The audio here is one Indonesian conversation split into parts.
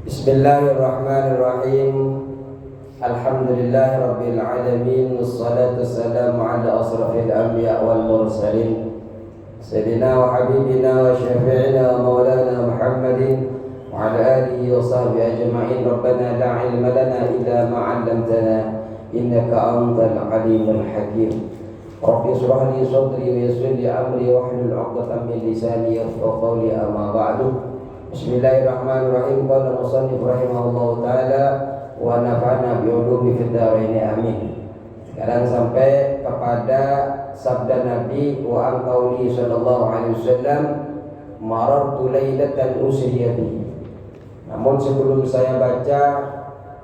Bismillahirrahmanirrahim. Alhamdulillahirabbil alamin wassalatu wassalamu ala asrafil anbiya wal mursalin sayyidina wa habibina wa syafi'ina wa maulana Muhammadin wa ala alihi wa sahbihi ajma'in. Rabbana la ilma lana illa ma 'allamtana innaka antal alimul hakim. Rabbi shrah li sadri wa yassir li amri wahlul 'uqdatam min lisani yafqahu qawli. Amma ba'du. Bismillahirrahmanirrahim. Qala musannif rahimahullahu taala wa nafa'na bi ulumi fid dharain amin. Sekarang sampai kepada sabda Nabi wa an qauli sallallahu alaihi wasallam marartu lailatan usriya bi. Namun sebelum saya baca,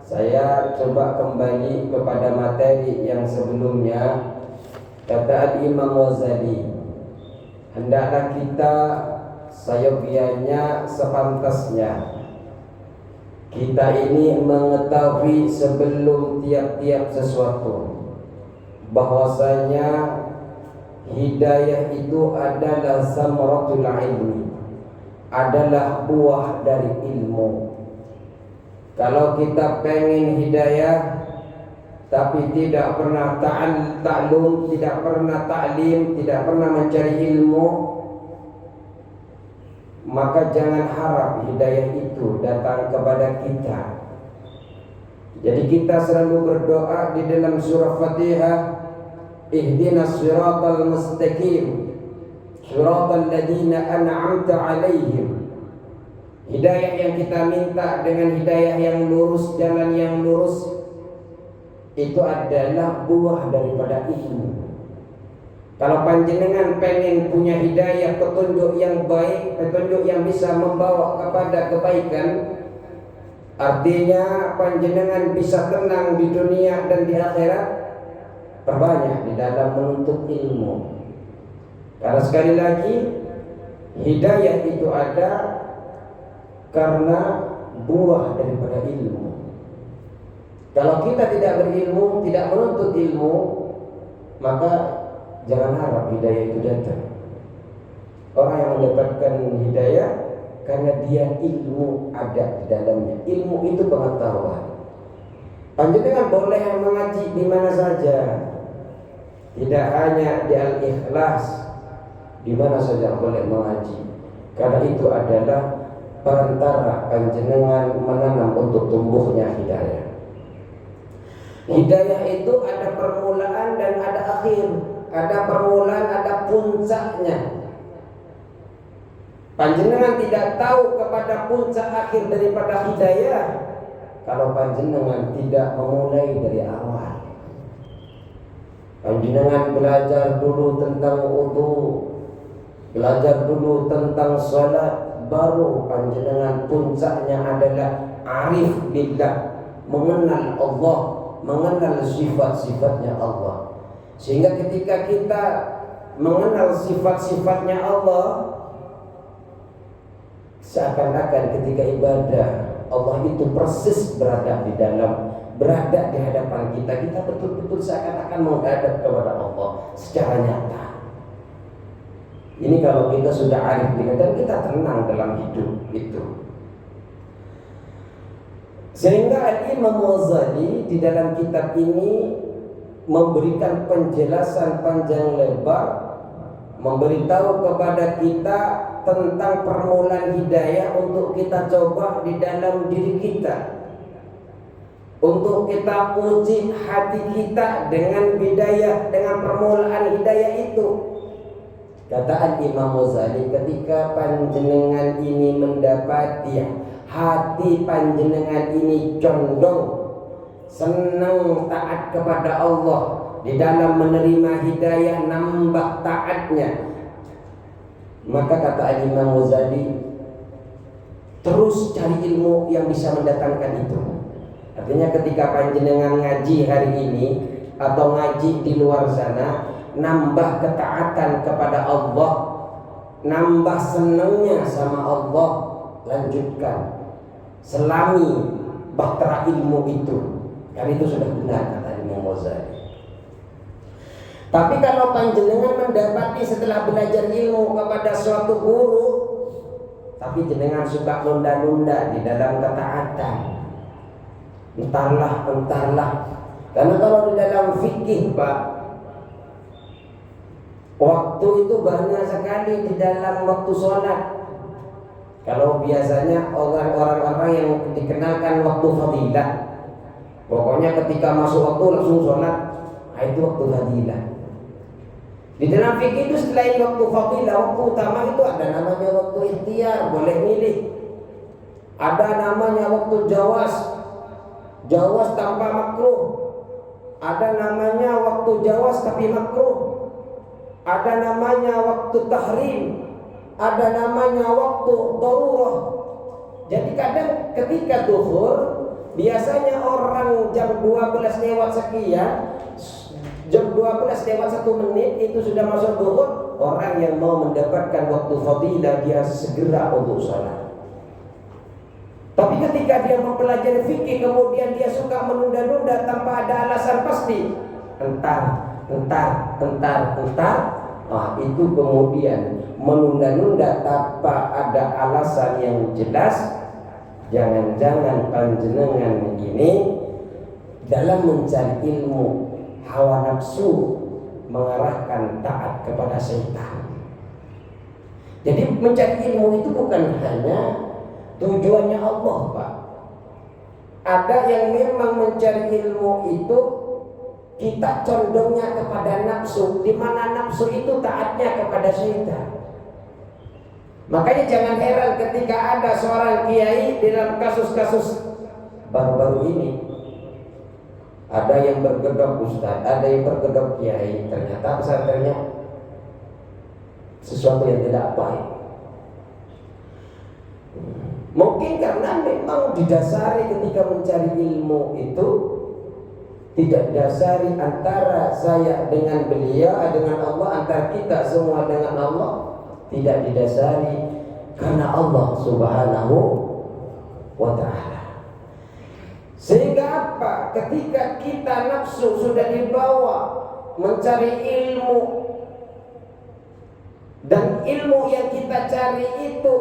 saya coba kembali kepada materi yang sebelumnya. Kata Imam Ghazali, hendaklah kita sayogianya sepantasnya kita ini mengetahui sebelum tiap-tiap sesuatu bahwasanya hidayah itu adalah samaratul ilmi, adalah buah dari ilmu. Kalau kita pengen hidayah tapi tidak pernah ta'allum, tidak pernah ta'lim, tidak pernah mencari ilmu, maka jangan harap hidayah itu datang kepada kita. Jadi kita selalu berdoa di dalam surah Fatihah, ihdinas siratal mustaqim siratal ladzina an'amta 'alaihim. Hidayah yang kita minta dengan hidayah yang lurus, jalan yang lurus, itu adalah buah daripada ilmu. Kalau panjenengan pengen punya hidayah, petunjuk yang baik, petunjuk yang bisa membawa kepada kebaikan, artinya panjenengan bisa tenang di dunia dan di akhirat, perbanyak di dalam menuntut ilmu. Karena sekali lagi, hidayah itu ada karena buah daripada ilmu. Kalau kita tidak berilmu, tidak menuntut ilmu, maka jangan harap hidayah itu datang. Orang yang mendapatkan hidayah karena dia ilmu ada di dalamnya. Ilmu itu pengetahuan. Panjenengan boleh mengaji di mana saja, tidak hanya di Al-Ikhlas, di mana saja boleh mengaji. Karena itu adalah perantara panjenengan menanam untuk tumbuhnya hidayah. Hidayah itu ada permulaan dan ada akhir. Ada permulaan, ada puncaknya. Panjenengan tidak tahu kepada puncak akhir daripada hidayah kalau panjenengan tidak memulai dari awal. Panjenengan belajar dulu tentang wudu, belajar dulu tentang salat, baru panjenengan puncaknya adalah arif billah, mengenal Allah, mengenal sifat-sifatnya Allah. Sehingga ketika kita mengenal sifat-sifatnya Allah, seakan-akan ketika ibadah Allah itu persis berada di hadapan kita. Kita betul-betul seakan-akan menghadap kepada Allah secara nyata. Ini kalau kita sudah arif dan kita tenang dalam hidup itu. Sehingga Al-Imam Ghazali di dalam kitab ini memberikan penjelasan panjang lebar, memberitahu kepada kita tentang permulaan hidayah untuk kita coba di dalam diri kita, untuk kita uji hati kita dengan hidayah, dengan permulaan hidayah itu. Kata Imam Ghazali, ketika panjenengan ini mendapati hati panjenengan ini condong senang taat kepada Allah, di dalam menerima hidayah nambah taatnya, maka kata Imam Ghazali, terus cari ilmu yang bisa mendatangkan itu. Artinya ketika panjenengan ngaji hari ini atau ngaji di luar sana, nambah ketaatan kepada Allah, nambah senangnya sama Allah, lanjutkan, selami bahtera ilmu itu. Kan itu sudah benar kata Imam Ghazali. Tapi kalau panjenengan mendapati setelah belajar ilmu kepada suatu guru, tapi jenengan suka nunda-nunda di dalam ketaatan. Entarlah. Karena kalau di dalam fikih, Pak, waktu itu banyak sekali di dalam waktu sholat. Kalau biasanya orang-orang yang dikenalkan waktu fadilah, pokoknya ketika masuk waktu langsung sholat, nah itu waktu fadilah. Di dalam fikih itu selain waktu fadilah, waktu utama itu ada namanya waktu ikhtiar, boleh milih. Ada namanya waktu jawaz tanpa makruh. Ada namanya waktu jawaz tapi makruh. Ada namanya waktu tahrim. Ada namanya waktu darurah. Jadi kadang ketika zuhur, biasanya orang jam 12 lewat sekian, jam 12 lewat 1 menit itu sudah masuk zuhur. Orang yang mau mendapatkan waktu fadilah dia segera untuk sholat. Tapi ketika dia mempelajari fikih kemudian dia suka menunda-nunda tanpa ada alasan pasti, entar, itu kemudian menunda-nunda tanpa ada alasan yang jelas. Jangan-jangan panjenengan ini dalam mencari ilmu hawa nafsu mengarahkan taat kepada syaitan. Jadi mencari ilmu itu bukan hanya tujuannya Allah, Pak. Ada yang memang mencari ilmu itu kita condongnya kepada nafsu, di mana nafsu itu taatnya kepada syaitan. Makanya jangan heran ketika ada seorang kiai dalam kasus-kasus baru-baru ini, ada yang bergedok ustaz, ada yang bergedok kiai, ternyata pesantrennya sesuatu yang tidak baik. Mungkin karena memang didasari ketika mencari ilmu itu tidak didasari antara saya dengan beliau, dengan Allah, antara kita semua dengan Allah, tidak didasari karena Allah Subhanahu wa ta'ala. Sehingga apa? Ketika kita nafsu sudah dibawa mencari ilmu, dan ilmu yang kita cari itu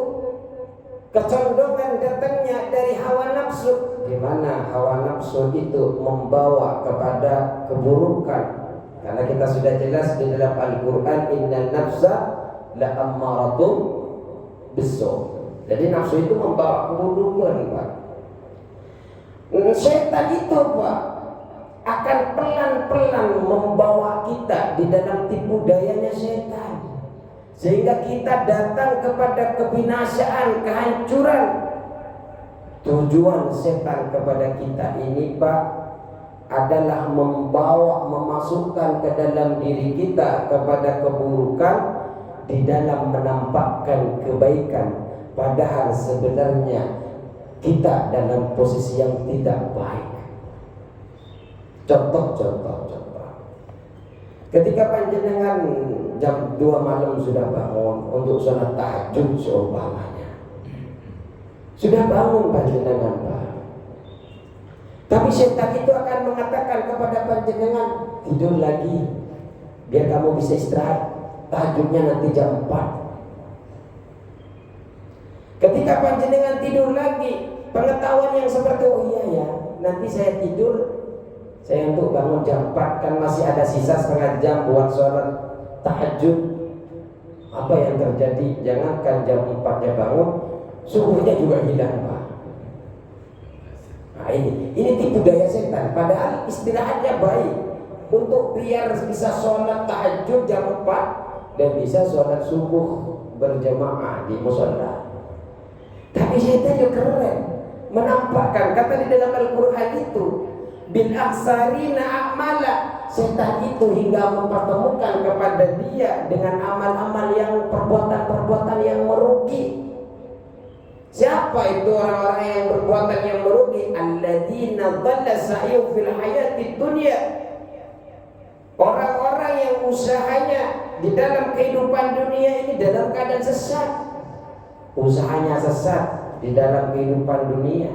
kecondongan datangnya dari hawa nafsu, di mana hawa nafsu itu membawa kepada keburukan. Karena kita sudah jelas di dalam Al-Quran, inna nafsa la ammaratum bisu. Jadi nafsu itu membawa keburukan, Pak. Setan itu, Pak, akan pelan-pelan membawa kita di dalam tipu dayanya setan, sehingga kita datang kepada kebinasaan, kehancuran. Tujuan setan kepada kita ini, Pak, adalah memasukkan ke dalam diri kita kepada keburukan di dalam menampakkan kebaikan, padahal sebenarnya kita dalam posisi yang tidak baik. Contoh. Ketika panjenengan jam 2 malam sudah bangun untuk sholat tahajud seumpamanya, sudah bangun panjenengan, Pak. Tapi setan itu akan mengatakan kepada panjenengan, tidur lagi biar kamu bisa istirahat, tahajudnya nanti jam 4. Ketika panjenengan tidur lagi, pengetahuan yang seperti, oh iya ya, nanti saya tidur, saya untuk bangun jam 4, kan masih ada sisa setengah jam buat sholat tahajud. Apa yang terjadi? Jangankan jam 4-nya bangun, subuhnya juga hilang, Pak. Nah ini tipu daya setan. Padahal istirahatnya baik, untuk biar bisa sholat tahajud jam 4 dan bisa sholat subuh berjamaah di mushola. Tapi setan juga keren, menampakkan, kata di dalam Al-Quran itu, bil aksarina a'mala. Setan itu hingga mempertemukan kepada dia dengan amal-amal yang perbuatan-perbuatan yang merugi. Siapa itu orang-orang yang perbuatan yang merugi? Alladzina dhalla sa'yu fil hayati dunya. Orang-orang yang usahanya di dalam kehidupan dunia ini dalam keadaan sesat. Usahanya sesat di dalam kehidupan dunia.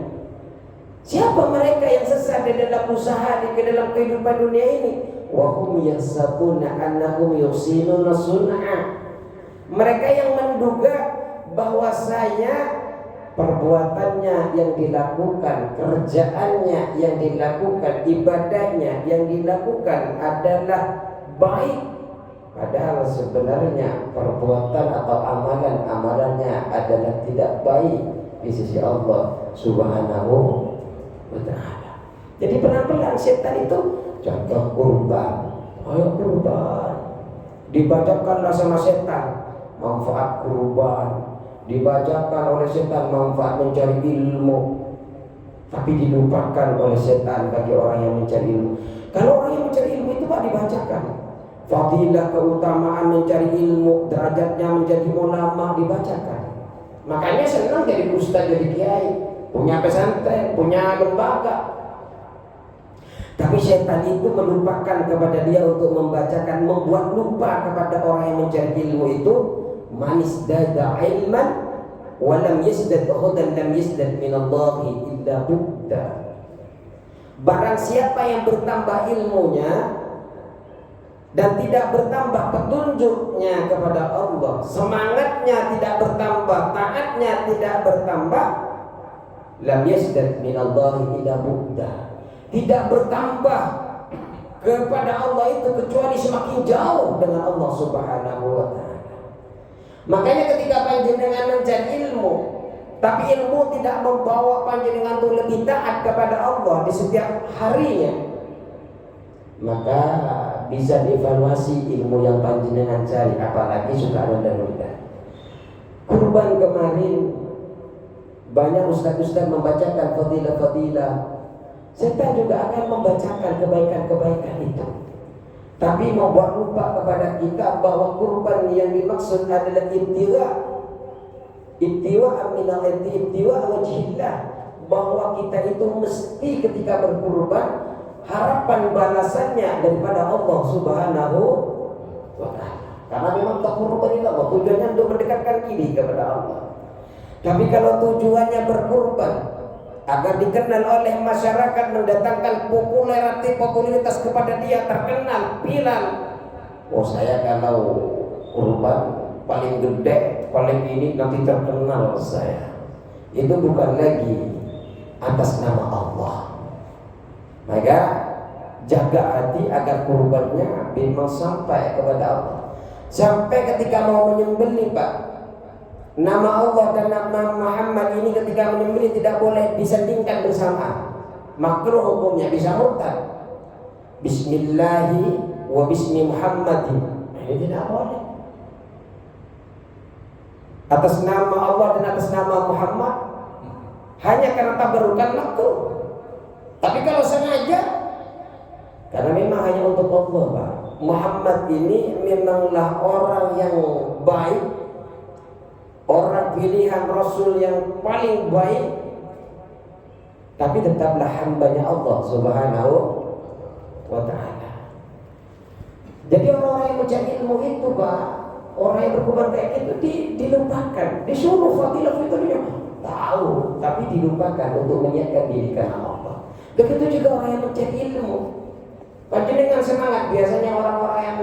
Siapa mereka yang sesat di dalam usaha, di dalam kehidupan dunia ini? Wa hum yahsabuna annahum yuhsinuna sun'a. Mereka yang menduga bahwasanya perbuatannya yang dilakukan, kerjaannya yang dilakukan, ibadahnya yang dilakukan adalah baik, padahal sebenarnya perbuatan atau amalan-amalannya adalah tidak baik di sisi Allah Subhanahu wa ta'ala. Jadi pelan-pelan setan itu contoh kurban. Ayo kurban, dibacakanlah sama setan manfaat kurban, dibacakan oleh setan manfaat mencari ilmu, tapi dilupakan oleh setan bagi orang yang mencari ilmu. Kalau orang yang mencari ilmu itu Pak dibacakan fadilah, keutamaan mencari ilmu, derajatnya menjadi ulama dibacakan. Makanya senang jadi ustaz, jadi kiai, punya pesantren, punya lembaga. Tapi setan itu melupakan kepada dia untuk membacakan, membuat lupa kepada orang yang mencari ilmu itu. Manis dada ilman walam yasdad khudan lam yasdad minallahi illa buddha. Barang siapa yang bertambah ilmunya dan tidak bertambah petunjuknya kepada Allah, semangatnya tidak bertambah, taatnya tidak bertambah, lam yasdad minallahi illa buddha. Tidak bertambah kepada Allah itu kecuali semakin jauh dengan Allah Subhanahu wa ta'ala. Makanya ketika panjenengan mencari ilmu, tapi ilmu tidak membawa panjenengan itu lebih taat kepada Allah di setiap harinya, maka bisa dievaluasi ilmu yang panjenengan cari, apalagi suka ronda-ronda. Kurban kemarin banyak ustaz-ustaz membacakan fadilah-fadilah. Setan juga akan membacakan kebaikan-kebaikan itu, tapi membuat lupa kepada kita bahwa kurban yang dimaksud adalah ibtiwa wajhillah, bahwa kita itu mesti ketika berkurban harapan balasannya daripada Allah Subhanahu wa ta'ala. Karena memang kurban itu Allah tujuannya untuk mendekatkan diri kepada Allah. Tapi kalau tujuannya berkurban agar dikenal oleh masyarakat, mendatangkan popularitas kepada dia, terkenal, viral. Oh saya kalau kurban paling gede, paling ini nanti terkenal saya. Itu bukan lagi atas nama Allah. Maka jaga hati agar kurbannya memang sampai kepada Allah. Sampai ketika mau menyembelih Pak, nama Allah dan nama Muhammad ini ketika menyembelih tidak boleh disandingkan bersamaan. Makruh hukumnya, bisa murtad. Bismillahi wa bismi Muhammadin, ini tidak boleh. Atas nama Allah dan atas nama Muhammad hanya karena tabarukan makruh. Tapi kalau sengaja, karena memang hanya untuk Allah Pak. Muhammad ini memanglah orang yang baik, orang pilihan Rasul yang paling baik, tapi tetaplah hambanya Allah Subhanahu wa ta'ala. Jadi orang-orang yang mencari ilmu itu Pak, orang yang berkorban kayak itu dilupakan. Disuruh fadilah itu dia tahu, tapi dilupakan untuk menyiapkan diri karena Allah. Begitu juga orang yang mencari ilmu. Panjenengan semangat, biasanya orang-orang yang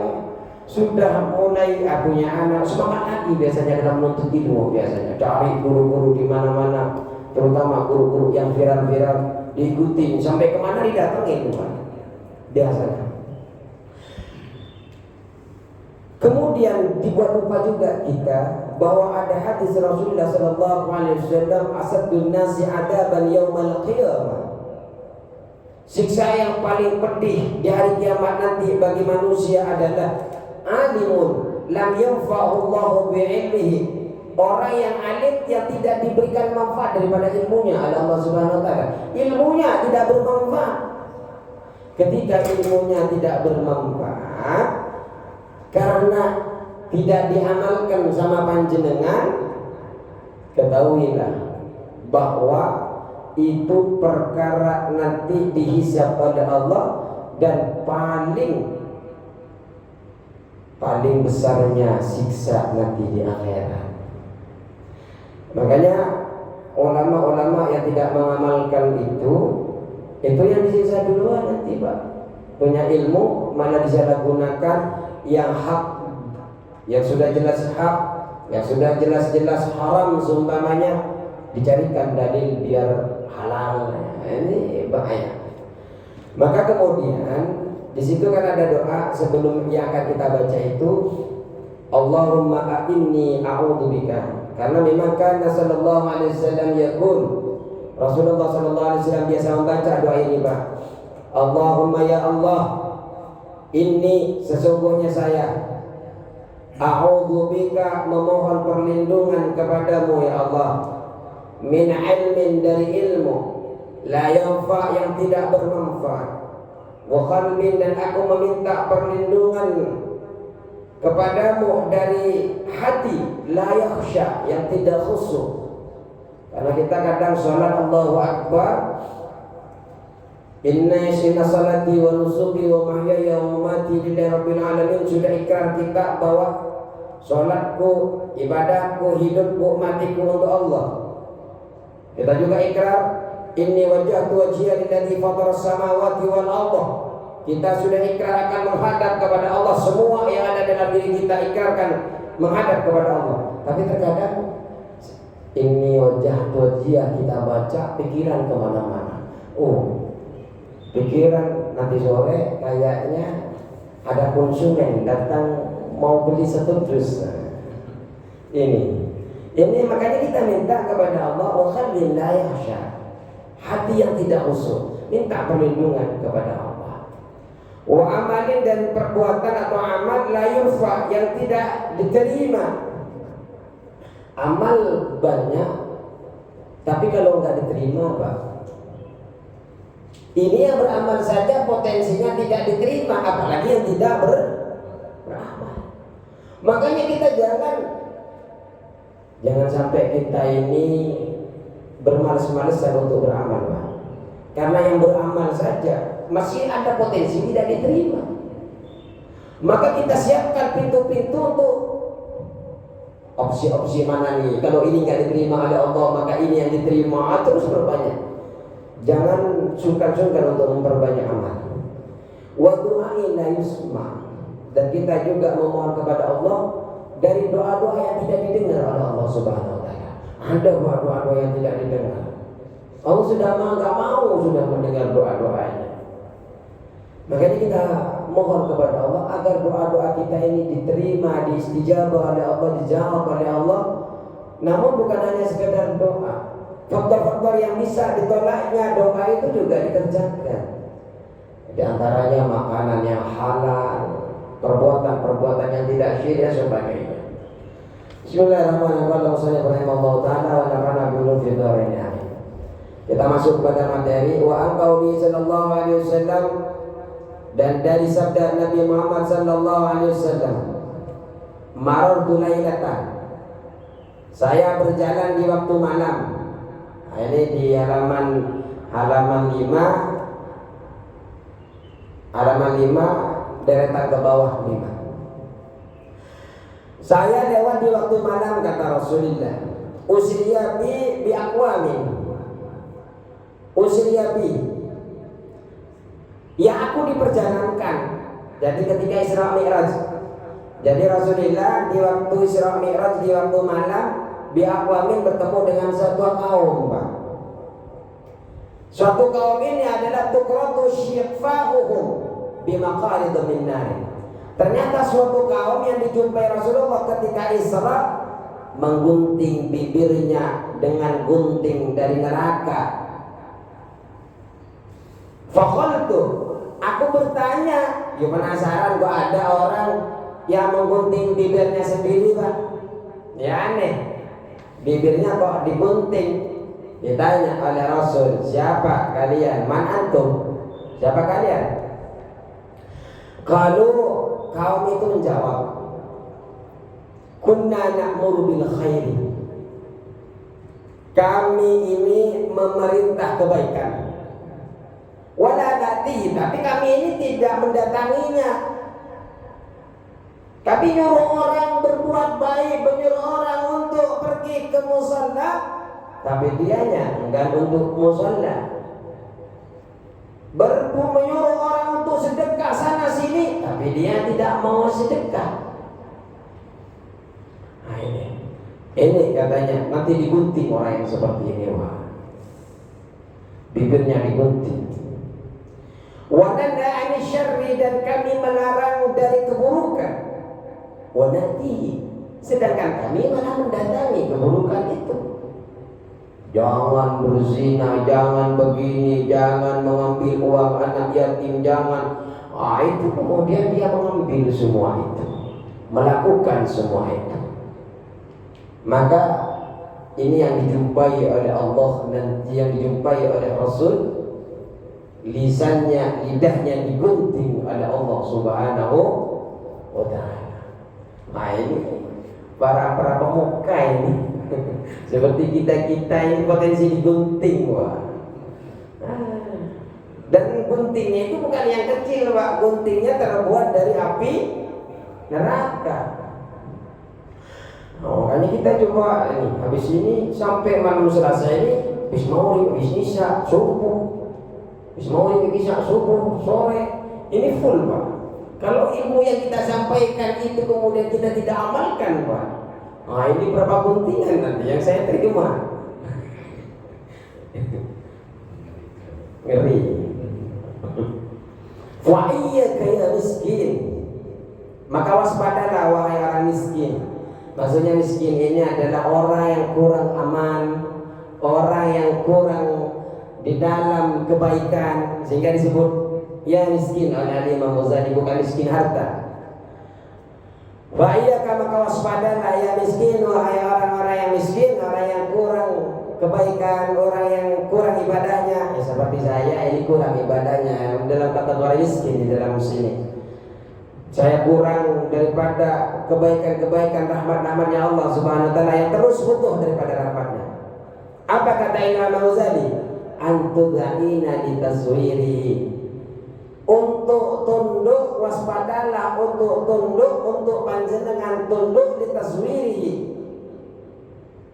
sudah mulai punya anak semangat lagi biasanya dalam menuntut ilmu, biasanya cari guru-guru di mana-mana, terutama guru-guru yang viral-viral, diikutin sampai kemana didatengin Tuhan. Biasanya. Kemudian dibuat lupa juga kita bahwa ada hadis Rasulullah sallallahu alaihi wasallam, asaddun nasi adaban yaumal qiyamah. Siksa yang paling pedih di hari kiamat nanti bagi manusia adalah alimun lam yanfa'ullahu bi'ilmihi, orang yang alim yang tidak diberikan manfaat daripada ilmunya oleh Allah Subhanahu wa ta'ala. Ilmunya tidak bermanfaat. Ketika ilmunya tidak bermanfaat karena tidak diamalkan sama panjenengan, ketahuilah bahwa itu perkara nanti dihisab oleh Allah, dan paling besarnya siksa nanti di akhirat. Makanya ulama-ulama yang tidak mengamalkan itu yang disiksa duluan nanti Pak. Punya ilmu mana disalahgunakan, yang hak, yang sudah jelas hak yang sudah jelas-jelas haram seumpamanya dicarikan dalil biar halal. Ini bahaya. Maka kemudian di situ kan ada doa sebelum yang akan kita baca itu, Allahumma inni a'udzubika. Karena memang kan sallallahu alaihi wasallam yaqul, Rasulullah sallallahu alaihi wasallam biasa membaca doa ini, Pak. Allahumma ya Allah, inni sesungguhnya saya a'udzubika memohon perlindungan kepadamu ya Allah, min ilmin dari ilmu, la yanfa yang tidak bermanfaat, wa qalbin dan aku meminta perlindungan kepadamu dari hati, la yakhsha yang tidak khusyuk. Karena kita kadang sholat Allahu Akbar, inna salati wa nusuki wa mahyaya wa mamati lillahi rabbil alamin, sudah ikrar kita bahwa sholatku, ibadahku, hidupku, matiku untuk Allah. Kita juga ikrar inni wajjahtu wajhiya lilladzi fatara samawati wal ardh. Kita sudah ikrar akan menghadap kepada Allah, semua yang ada dalam diri kita ikrarkan menghadap kepada Allah. Tapi terkadang inni wajjahtu wajhiya kita baca pikiran kemana-mana. Pikiran nanti sore kayaknya ada konsumen datang mau beli satu dus. Ini makanya kita minta kepada Allah, wa khalil la yakhsha, hati yang tidak khusyuk, minta perlindungan kepada Allah. Wa amalin dan perbuatan atau amal la yurfa yang tidak diterima. Amal banyak tapi kalau enggak diterima, Pak, ini yang beramal saja potensinya tidak diterima, apalagi yang tidak beramal. Makanya kita jangan sampai kita ini bermalas-malasan untuk beramal, Pak. Karena yang beramal saja masih ada potensi tidak diterima. Maka kita siapkan pintu-pintu untuk opsi-opsi mana nih. Kalau ini nggak diterima oleh Allah, maka ini yang diterima, terus berbanyak. Jangan sungkan-sungkan untuk memperbanyak amal. Wa du'ain la yusma, dan kita juga memohon kepada Allah dari doa-doa yang tidak didengar oleh Allah Subhanahu wa taala. Ada doa-doa yang tidak didengar. Allah sudah enggak mau sudah mendengar doa-doanya. Makanya kita mohon kepada Allah agar doa-doa kita ini diterima, diistijabah oleh Allah, dijawab oleh Allah. Namun bukan hanya sekedar doa. Faktor-faktor yang bisa ditolaknya doa itu juga dikerjakan. Di antaranya makanan yang halal, perbuatan-perbuatan yang tidak syirik dan sebagainya. Bismillahirrahmanirrahim. Kita masuk kepada materi wa anqauli sallallahu alaihi wasallam, dan dari sabda Nabi Muhammad sallallahu alaihi wasallam, marartu lailatan, saya berjalan di waktu malam. Ini di halaman 5 deretan ke bawah 5. Saya lewat di waktu malam, kata Rasulullah, usriya bi aqwamin, usriya bi, ya aku diperjalankan. Jadi ketika Isra Mi'raj, jadi Rasulullah di waktu Isra Mi'raj di waktu malam bi aqwamin bertemu dengan satu kaum, Pak. Suatu kaum ini adalah tukratu syifahuhum bi maqarid min nar. Ternyata suatu kaum yang dijumpai Rasulullah ketika Isra menggunting bibirnya dengan gunting dari neraka. Faqultu, aku bertanya, ya penasaran kok ada orang yang menggunting bibirnya sendiri, Pak. Ya aneh, bibirnya kok digunting. Ditanya oleh Rasul, siapa kalian? Man antum? Siapa kalian? Kalau kaum itu menjawab, kunna na'muru bil khairi, kami ini memerintah kebaikan. Wala nati, tapi kami ini tidak mendatanginya. Tapi nyuruh orang berbuat baik, menyuruh orang untuk pergi ke musalla, tapi dianya enggan untuk musalla. Menyuruh orang untuk sedekah sana sini, tapi dia tidak mau sedekah. Nah ini Ini katanya nanti digunting orang yang seperti ini, wah. Bibirnya digunting. Wa nanha 'anil syarri, dan kami melarang dari keburukan. Wa nati, sedangkan kami malah mendatangi keburukan itu. Jangan berzina, jangan begini, jangan mengambil uang anak yatim, jangan. Itu kemudian dia mengambil semua itu, melakukan semua itu. Maka ini yang dijumpai oleh Allah dan yang dijumpai oleh Rasul. Lisannya, lidahnya digunting oleh Allah Subhanahu wa ta'ala. Nah ini para pemuka ini seperti kita ini potensi digunting, wah. Dan guntingnya itu bukan yang kecil, Pak. Guntingnya terbuat dari api neraka. Makanya kita coba ini, habis ini sampai malam Selasa ini, habis maghrib, habis isya, subuh, habis maghrib, habis isya, subuh, sore, ini full, Pak. Kalau ilmu yang kita sampaikan itu kemudian kita tidak amalkan, Pak, nah ini berapa guntingan nanti yang saya terima. Ngeri. Wa iyyaka ya miskin, maka waspadalah wahai orang miskin. Maksudnya miskin ini adalah orang yang kurang aman, orang yang kurang di dalam kebaikan, sehingga disebut ya miskin oleh Imam Ghazali, bukan miskin harta. Wa iyyaka, maka waspadalah ya miskin, wahai orang-orang yang miskin, orang yang kurang kebaikan, orang yang kurang ibadahnya. Ya seperti saya ini kurang ibadahnya dalam kategori miskin di dalam sini. Saya kurang daripada kebaikan-kebaikan, rahmat-rahmatnya Allah Subhanahu wa ta'ala yang terus butuh daripada rahmatnya. Apa kata Imam Ghazali? Antudha'ina litaswiri, untuk tunduk, waspadalah untuk tunduk, untuk panjenengan tunduk litaswiri,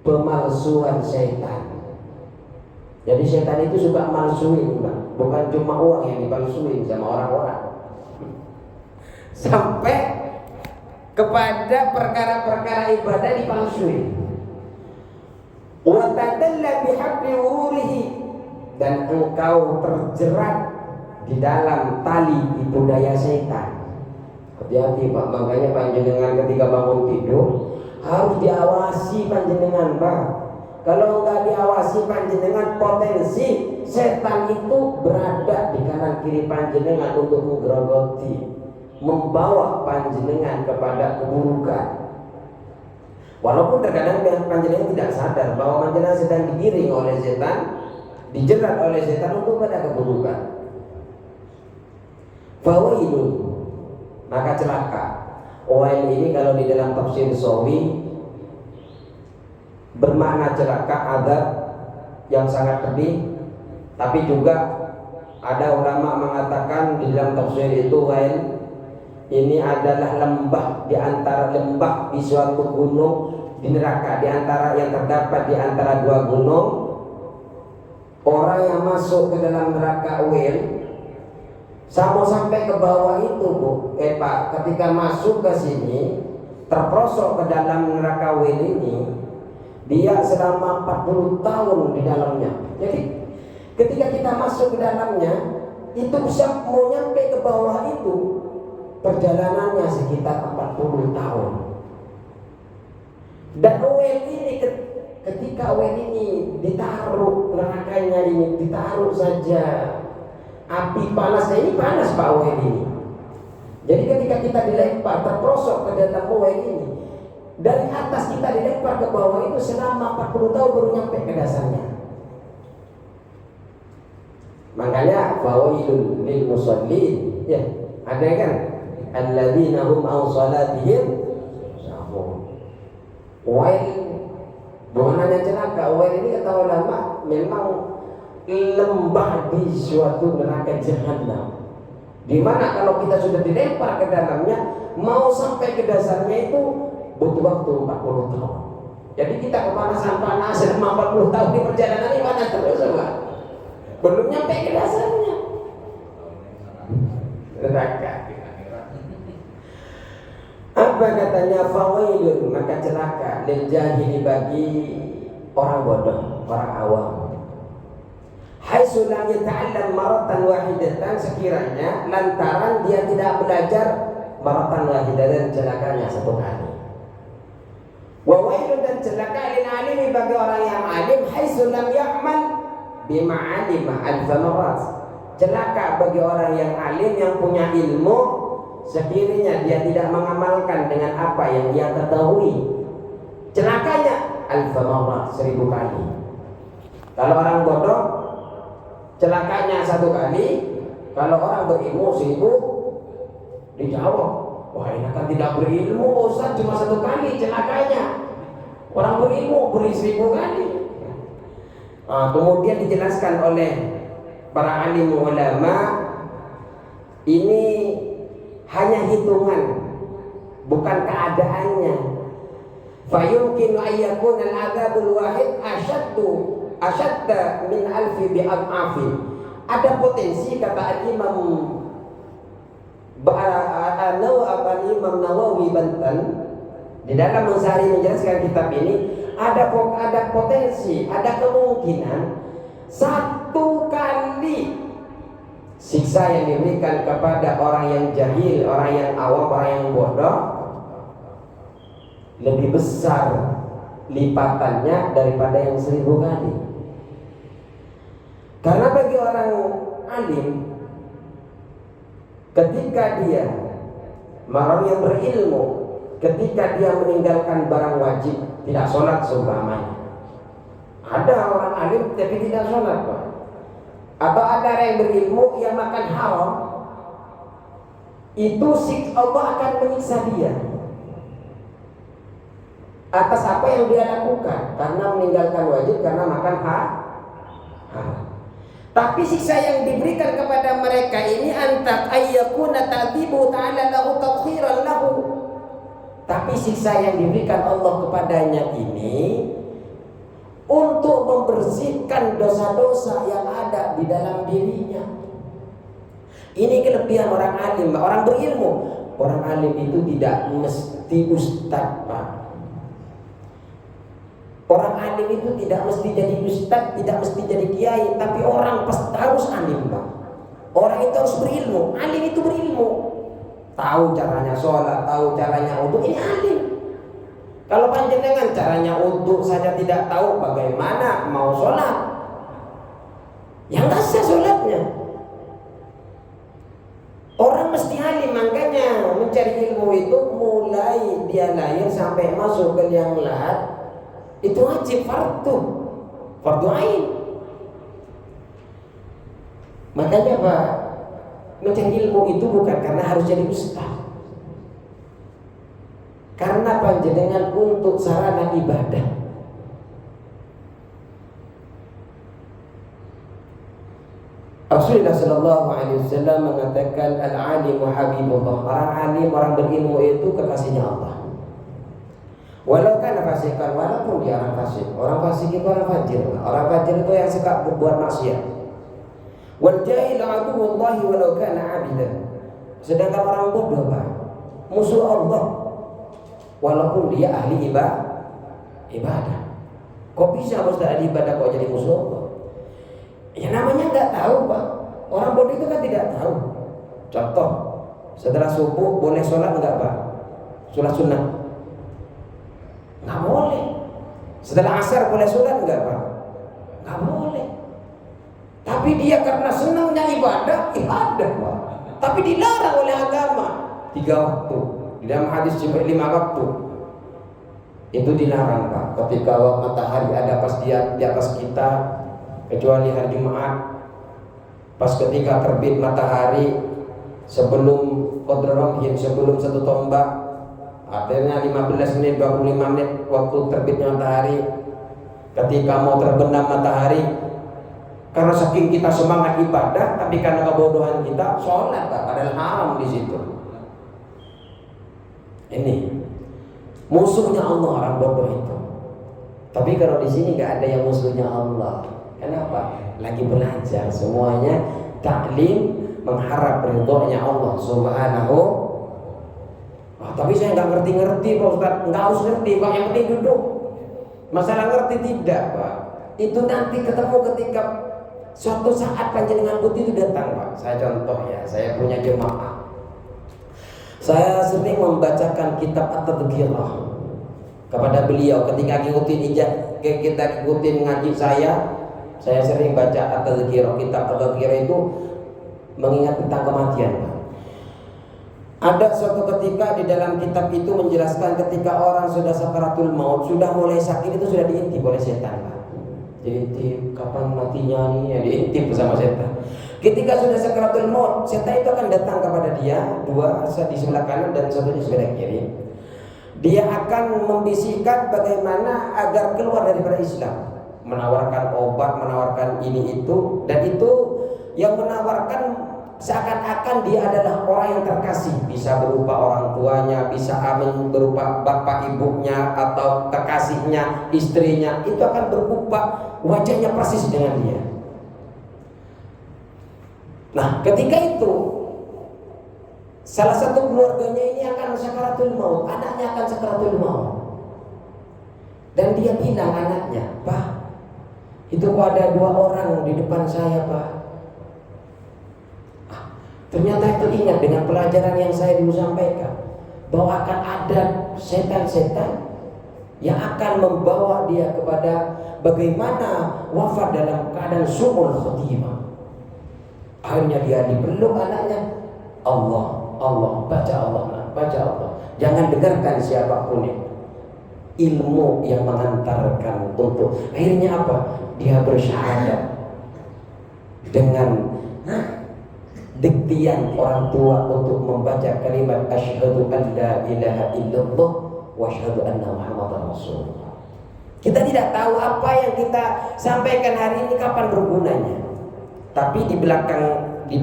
pemalsuan syaitan. Jadi syaitan itu suka malsuin, bukan cuma uang yang dipalsuin sama orang-orang, sampai kepada perkara-perkara ibadah dipalsuin. Wa tadalla bihabli ururihi, dan engkau terjerat di dalam tali tipu daya setan. Hati-hati, Pak. Makanya panjenengan ketika bangun tidur harus diawasi panjenengan, Pak. Kalau enggak diawasi panjenengan, potensi setan itu berada di kanan kiri panjenengan untuk menggerogoti, membawa panjenengan kepada keburukan. Walaupun terkadang panjenengan tidak sadar bahwa panjenengan sedang digiring oleh setan, dijerat oleh setan untuk pada keburukan. Fawailun, maka celaka. Wail ini kalau di dalam tafsir Sawi bermakna celaka, azab yang sangat pedih. Tapi juga ada ulama mengatakan di dalam tafsir itu wail ini adalah lembah, di antara lembah di suatu gunung di neraka, di antara yang terdapat di antara dua gunung. Orang yang masuk ke dalam neraka wail sampai ke bawah itu, Bu, Pak, ketika masuk ke sini terprosok ke dalam neraka wail ini, dia selama 40 tahun di dalamnya. Jadi ketika kita masuk ke dalamnya itu bisa mau nyampe ke bawah itu perjalanannya sekitar 40 tahun. Dan wail ini ketika wail ini ditaruh, nerakanya ini ditaruh saja, api panasnya ini panas, Pak, wail ini. Jadi ketika kita dilempar terprosok ke dalam wail ini, dari atas kita dilempar ke bawah itu selama 40 tahun baru nyampe ke dasarnya. Makanya fawailul lil musallin, ya ada kan, alladzina hum an salatihim sahun. Wail bukan hanya celaka, wail ini kata ulama memang lembah di suatu neraka jahanam, di mana kalau kita sudah dilempar ke dalamnya, mau sampai ke dasarnya itu butuh waktu 40 tahun. Jadi kita kepanasan-panas selama 40 tahun di perjalanan ini panas terus, Pak. Belum nyampe ke dasarnya neraka. Apa Apa katanya? Fawailun, maka celaka, lil jahili, bagi orang bodoh, orang awam. Haitsu lam yata'allam maratan wahidatan, sekiranya lantaran dia tidak belajar maratan wahidatan, celakanya satu kali. Wa wailun, dan celaka lil alimi, bagi orang yang alim, haitsu lam ya'mal bima 'alima alf marat. Celaka bagi orang yang alim yang punya ilmu, sekiranya dia tidak mengamalkan dengan apa yang dia ketahui, celakanya alf marat, 1000 kali. Kalau orang bodoh celakanya satu kali, kalau orang berilmu 1000 dijawab. Wah, ini kan tidak berilmu Ustaz, cuma satu kali celakanya. Orang berilmu beri 1000 kali. Kemudian dijelaskan oleh para alim ulama, ini hanya hitungan, bukan keadaannya. Fayumkinu ayyakun al-adzabul wahid asyadda min alfi bi'ad'afin. Ada potensi, kata al-Imam Nawawi Banten di dalam Mensari menjelaskan kitab ini, ada potensi, ada kemungkinan satu kali siksa yang diberikan kepada orang yang jahil, orang yang awam, orang yang bodoh lebih besar lipatannya daripada yang 1000 kali. Karena bagi orang alim, ketika dia, orang yang berilmu, ketika dia meninggalkan barang wajib, tidak sholat seumpamanya. Ada orang alim tapi tidak sholat, Pak. Atau ada orang yang berilmu yang makan haram, itu Allah akan menyiksa dia atas apa yang dia lakukan, karena meninggalkan wajib, karena makan haram. Tapi siksa yang diberikan kepada mereka ini antak ayyakuna ta'dzibu ta'ala lahu tadkhiran lahu. Tapi siksa yang diberikan Allah kepadanya ini untuk membersihkan dosa-dosa yang ada di dalam dirinya. Ini kelebihan orang alim, orang berilmu. Orang alim itu tidak mesti ustaz, Pak. Orang alim itu tidak mesti jadi ustaz, tidak mesti jadi kiai, tapi orang harus alim, Pak. Orang itu harus berilmu. Alim itu berilmu, tahu caranya sholat, tahu caranya wudu, ini alim. Kalau panjenengan caranya wudu saja tidak tahu, bagaimana mau sholat? Ya nggak sah sholatnya. Orang mesti alim, makanya mencari ilmu itu mulai dia lahir sampai masuk ke liang lahat itu wajib, fardu ain. Makanya Pak, mencari ilmu itu bukan karena harus jadi ustaz, karena panjenengan untuk sarana ibadah. Rasulullah Sallallahu Alaihi Wasallam mengatakan al-alimu habibullah. Orang alim, orang berilmu itu kekasihnya Allah. Walau kan fasikan, walaupun dia orang fasik. Orang fasik itu orang fajir. Orang fajir itu yang suka berbuat maksiat. Wal jahil aduwullahi walau kana abidan. Sedangkan orang bodoh, Pak, musuh Allah walaupun dia ahli ibadah. Kok bisa Ustaz ahli ibadah kok jadi musuh Allah? Ya namanya nggak tahu, Pak. Orang bodoh itu kan tidak tahu. Contoh, setelah subuh boleh sholat nggak, Pak? Sholat sunnah nggak boleh. Setelah asar boleh sholat nggak, Pak? Nggak boleh. Tapi dia karena senangnya ibadah, Pak. Tapi dilarang oleh agama 3 waktu. Di dalam hadis juga 5 waktu. Itu dilarang, Pak. Ketika matahari ada pas di atas kita, kecuali hari Jumat, pas ketika terbit matahari sebelum qadrul, sebelum 1 tombak, artinya 15 menit, 25 menit waktu terbitnya matahari. Ketika mau terbenam matahari, karena saking kita semangat ibadah, tapi karena kebodohan kita sholat, padahal haram di situ. Ini musuhnya Allah orang bodoh itu. Tapi kalau di sini nggak ada yang musuhnya Allah. Kenapa? Lagi belajar, semuanya taklim, mengharap ridhonya Allah Subhanahu Tapi saya nggak ngerti-ngerti Pak Ustaz. Nggak harus ngerti Pak, yang penting duduk. Masalah ngerti tidak Pak, itu nanti ketemu ketika suatu saat panjenengan putih itu datang Pak. Saya contoh ya, saya punya jemaah, saya sering membacakan kitab At-Tadhkirah kepada beliau ketika kita ikutin ngaji saya sering baca At-Tadhkirah. Kitab At-Tadhkirah itu mengingat tentang kematian Pak. Ada suatu ketika di dalam kitab itu menjelaskan ketika orang sudah sakaratul maut, sudah mulai sakit, itu sudah diintip oleh setan Pak. Diintip, kapan matinya nih, ya diintip bersama setan. Ketika sudah sakaratul maut, setan itu akan datang kepada dia, dua di sebelah kanan dan satu di sebelah kiri. Dia akan membisikkan bagaimana agar keluar daripada Islam, menawarkan obat, menawarkan ini itu, dan itu yang menawarkan seakan-akan dia adalah orang yang terkasih, bisa berupa orang tuanya, bisa berupa bapak ibunya atau kekasihnya, istrinya, itu akan berupa wajahnya persis dengan dia. Nah, ketika itu salah satu keluarganya ini akan sakaratul maut, anaknya akan sakaratul maut, dan dia bilang anaknya, "Pak, itu kok ada dua orang di depan saya Pak." Ternyata itu ingat dengan pelajaran yang saya dulu sampaikan, bahwa akan ada setan-setan yang akan membawa dia kepada bagaimana wafat dalam keadaan su'ul khotimah. Akhirnya dia dipeluk anaknya, Allah, baca Allah. Jangan dengarkan siapapun itu. Ilmu yang mengantarkan untuk akhirnya apa? Dia bersyahadat dengan diktian orang tua untuk membaca kalimat asyhadu an la ilaha illallah wa asyhadu anna muhammadar rasulullah. Kita tidak tahu apa yang kita sampaikan hari ini kapan bergunanya. Tapi di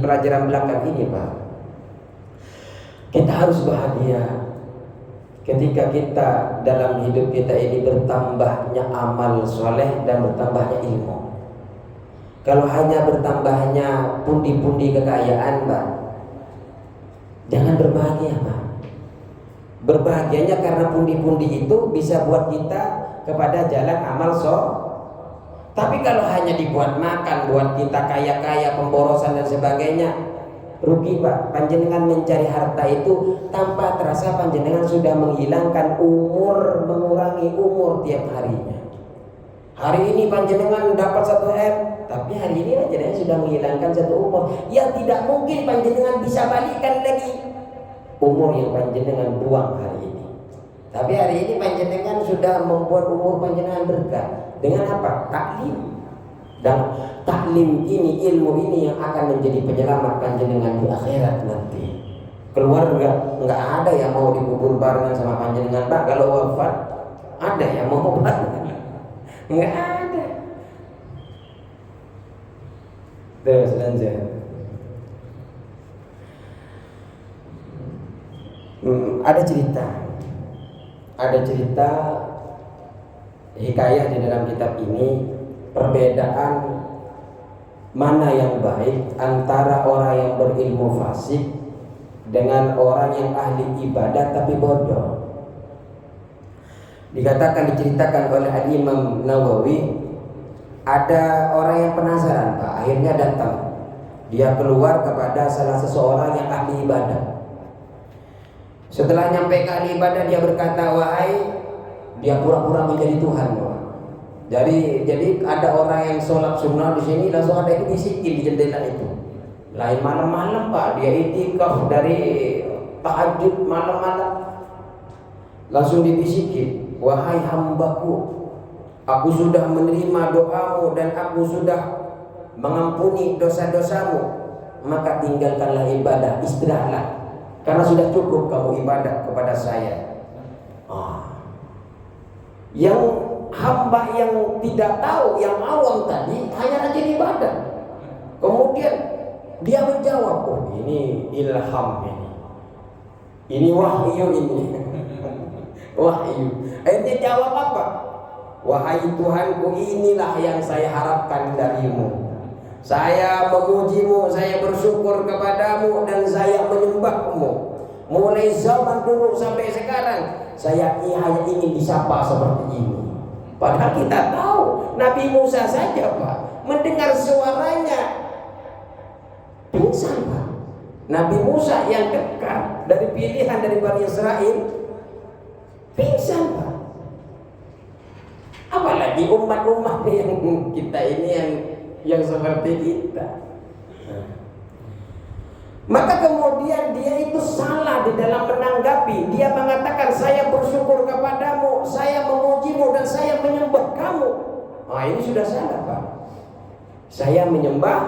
pelajaran belakang ini Pak, kita harus bahagia ketika kita dalam hidup kita ini bertambahnya amal soleh dan bertambahnya ilmu. Kalau hanya bertambahnya pundi-pundi kekayaan Pak, jangan berbahagia Pak. Berbahagianya karena pundi-pundi itu bisa buat kita kepada jalan amal soleh. Tapi kalau hanya dibuat makan, buat kita kaya-kaya, pemborosan dan sebagainya, rugi Pak. Panjenengan mencari harta itu tanpa terasa panjenengan sudah menghilangkan umur, mengurangi umur tiap harinya. Hari ini panjenengan dapat 1 M, tapi hari ini panjenengan sudah menghilangkan 1 umur yang tidak mungkin panjenengan bisa balikan lagi umur yang panjenengan buang hari ini. Tapi hari ini panjenengan sudah membuat umur panjenengan berkah. Dengan apa? Taklim. Dan taklim ini, ilmu ini yang akan menjadi penyelamat panjenengan di akhirat nanti. Keluarga nggak ada yang mau dikubur barengan sama panjenengan Pak. Kalau wafat ada yang mau barengan? Nggak ada. Terus lanjut. Ada cerita hikayah di dalam kitab ini, perbedaan mana yang baik antara orang yang berilmu fasik dengan orang yang ahli ibadah tapi bodoh. Diceritakan oleh Al-Imam Nawawi, ada orang yang penasaran Pak, akhirnya datang. Dia keluar kepada salah seseorang yang ahli ibadah. Setelah nyampe ke ahli ibadah, dia berkata, dia pura-pura menjadi Tuhan Pak. Jadi ada orang yang sholat sunnah di sini, langsung ada yang bisikin di jendela itu. Lain malam-malam Pak, dia itikaf dari tahajud malam-malam, langsung dibisikin, "Wahai hambaku, aku sudah menerima doamu dan aku sudah mengampuni dosa-dosamu, maka tinggalkanlah ibadah, istirahatlah, karena sudah cukup kamu ibadah kepada saya." Yang hamba yang tidak tahu, yang awam tadi hanya rajin ibadah. Kemudian dia menjawab, "Oh, ini ilham ini wahyu ini." Wahyu. Akhirnya jawab apa? "Wahai Tuhanku, inilah yang saya harapkan darimu. Saya memujimu, saya bersyukur kepadamu, dan saya menyembahmu. Mulai zaman dulu sampai sekarang saya hanya ingin disapa seperti ini. Padahal kita tahu Nabi Musa saja Pak mendengar suaranya pingsan Pak. Nabi Musa yang dekat dari pilihan dari Bani Israel pingsan Pak. Apalagi umat-umat yang kita ini yang seperti kita. Maka kemudian dia itu salah di dalam menanggapi. Dia mengatakan saya bersyukur kepadamu, saya memujimu dan saya menyembah kamu. Nah ini sudah salah Pak. Saya menyembah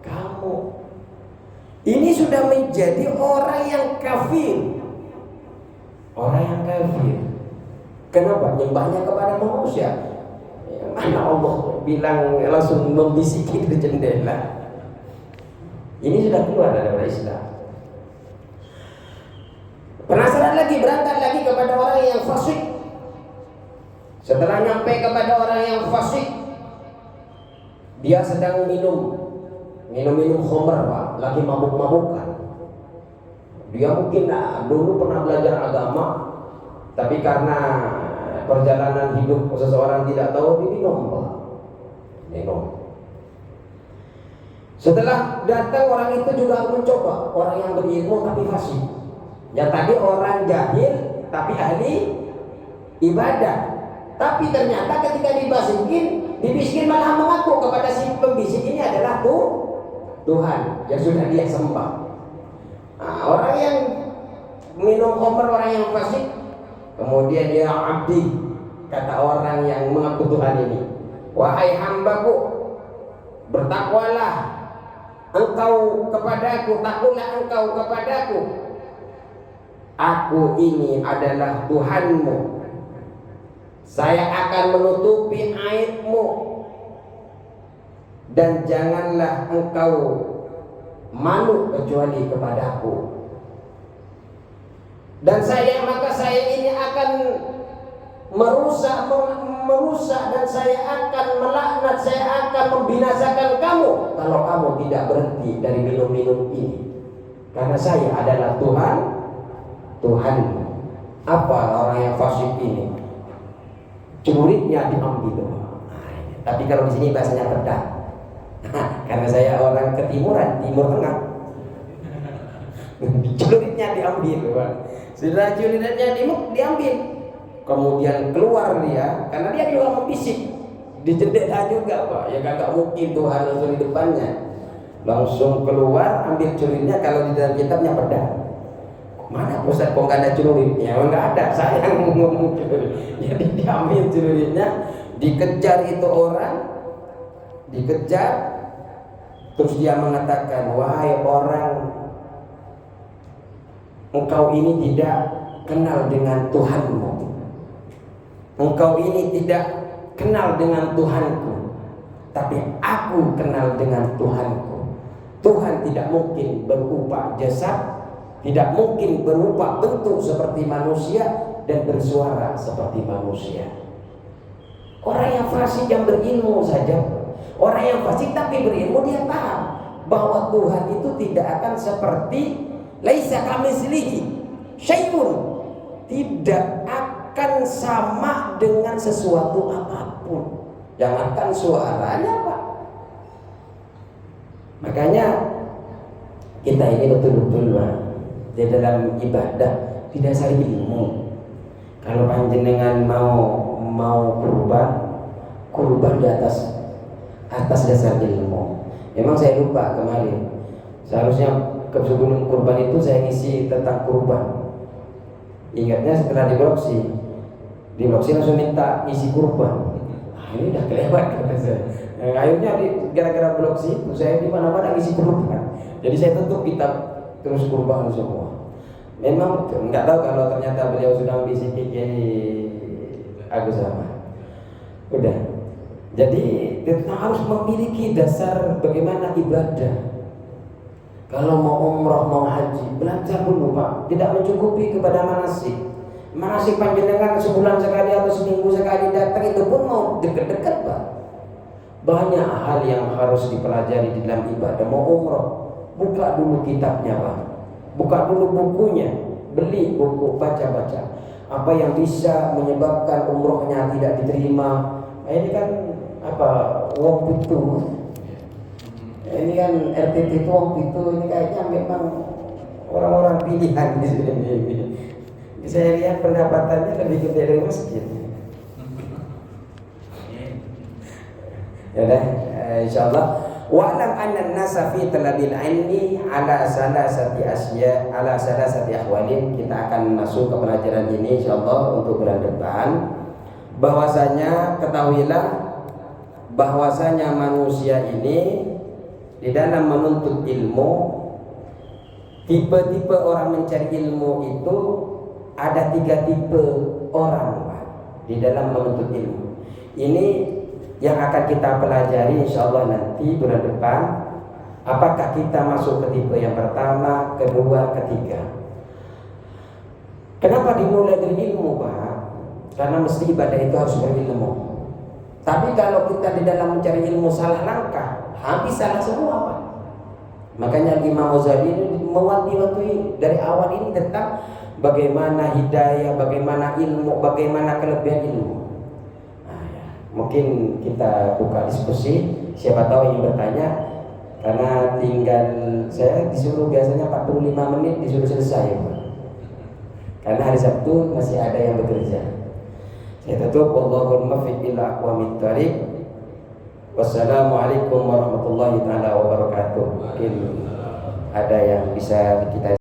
kamu. Ini sudah menjadi orang yang kafir. Orang yang kafir. Kenapa? Nyembahnya kepada manusia. Mana Allah bilang langsung membisiki di jendela. Ini sudah keluar dari Islam. Penasaran lagi, berangkat lagi kepada orang yang fasik. Setelah nyampe kepada orang yang fasik, dia sedang minum khamr Pak, lagi mabuk-mabukan. Dia mungkin dulu pernah belajar agama, tapi karena perjalanan hidup seseorang tidak tahu, dia minum Pak. Minum. Setelah datang orang itu juga mencoba, orang yang berilmu tapi fasik. Yang tadi orang jahil tapi ahli ibadah. Tapi ternyata ketika dibisikin malah mengaku kepada si pembisik ini adalah Tuhan yang sudah dia sembah. Nah, orang yang minum khamr, orang yang fasik, kemudian dia abdi, kata orang yang mengaku Tuhan ini, wahai hambaku, bertakwalah engkau kepadaku, takutlah engkau kepadaku. Aku ini adalah Tuhanmu. Saya akan menutupi aibmu dan janganlah engkau malu kecuali kepadaku. Dan maka saya ini akan merusak dan saya akan melaknat, saya akan membinasakan kamu kalau kamu tidak berhenti dari minum-minum ini. Karena saya adalah Tuhanmu. Apa orang yang fasik ini? Celuritnya diambil. Tapi kalau di sini bahasanya pedang. Karena saya orang ketimuran, Timur Tengah. Celuritnya diambil. Setelah celuritnya diambil, kemudian keluar dia, karena dia juga membisik di jendela juga Pak. Ya kagak mungkin Tuhan langsung di depannya. Langsung keluar, ambil celuritnya. Kalau di dalam kitabnya pedang. Mana Ustaz kok nggak ada celuritnya? Nggak ada, saya yang ngomong celurit. Jadi diambil celuritnya, dikejar itu orang, dikejar, terus dia mengatakan, wahai orang, engkau ini tidak kenal dengan Tuhanmu. Engkau ini tidak kenal dengan Tuhanku, tapi aku kenal dengan Tuhanku. Tuhan tidak mungkin berupa jasad, tidak mungkin berupa bentuk seperti manusia dan bersuara seperti manusia. Orang yang fasik yang berilmu saja, orang yang fasik tapi berilmu, dia paham bahwa Tuhan itu tidak akan seperti laisa kamitslihi syai'un, tidak akan sama dengan sesuatu apapun. Jangankan suaranya Pak. Makanya kita ini betul-betul Pak, di dalam ibadah didasari ilmu. Kalau panjenengan mau kurban di atas dasar ilmu. Memang saya lupa kemarin. Seharusnya sebelum kurban itu saya ngisi tentang kurban. Ingatnya setelah di bloksi langsung minta isi kurban. Ini udah kelewat kata saya. Akhirnya gara-gara bloksi itu saya di mana-mana ngisi kurban. Jadi saya tutup kitab terus kurban semua. Memang nggak tahu kalau ternyata beliau sudah membisiki Kiai Agus Rahman. Udah. Jadi kita harus memiliki dasar bagaimana ibadah. Kalau mau umroh, mau haji, belajar dulu Pak. Tidak mencukupi kepada manasik. Manasik panjenengan sebulan sekali atau seminggu sekali datang, itu pun mau dekat-dekat Pak. Banyak hal yang harus dipelajari di dalam ibadah. Mau umroh, buka dulu kitabnya Pak. buka dulu bukunya, beli buku, baca-baca. Apa yang bisa menyebabkan umrohnya tidak diterima? Ini kan apa? Wong pitu. Ini kan RTT itu wong pitu. Ini kayaknya memang orang-orang pilihan di sini. Saya lihat pendapatannya lebih gede dari masjid. Ya dah, insyaallah. Wa'lam anna an-nasa fi talabil ilmi ala salasati asya, ala salasati ahwalin. Kita akan masuk ke pelajaran ini insyaallah untuk bulan depan. Bahwasanya ketahuilah bahwasanya manusia ini di dalam menuntut ilmu, tipe-tipe orang mencari ilmu itu ada 3 tipe orang di dalam menuntut ilmu. Ini yang akan kita pelajari insyaallah nanti bulan depan. Apakah kita masuk ke tipe yang pertama, kedua, ketiga? Kenapa dimulai dari ilmu, Pak? Karena mesti ibadah itu harus berilmu. Tapi kalau kita di dalam mencari ilmu salah langkah, habis salah semua, Pak. Makanya Imam Ghazali ini mewanti-wanti dari awal ini tentang bagaimana hidayah, bagaimana ilmu, bagaimana kelebihan ilmu. Mungkin kita buka diskusi, siapa tahu yang bertanya, karena tinggal saya disuruh biasanya 45 menit disuruh selesai, karena hari Sabtu masih ada yang bekerja. Saya tutup, wallahul muwaffiq ila aqwamit thoriq. Wassalamualaikum warahmatullahi taala wabarakatuh. Mungkin ada yang bisa kita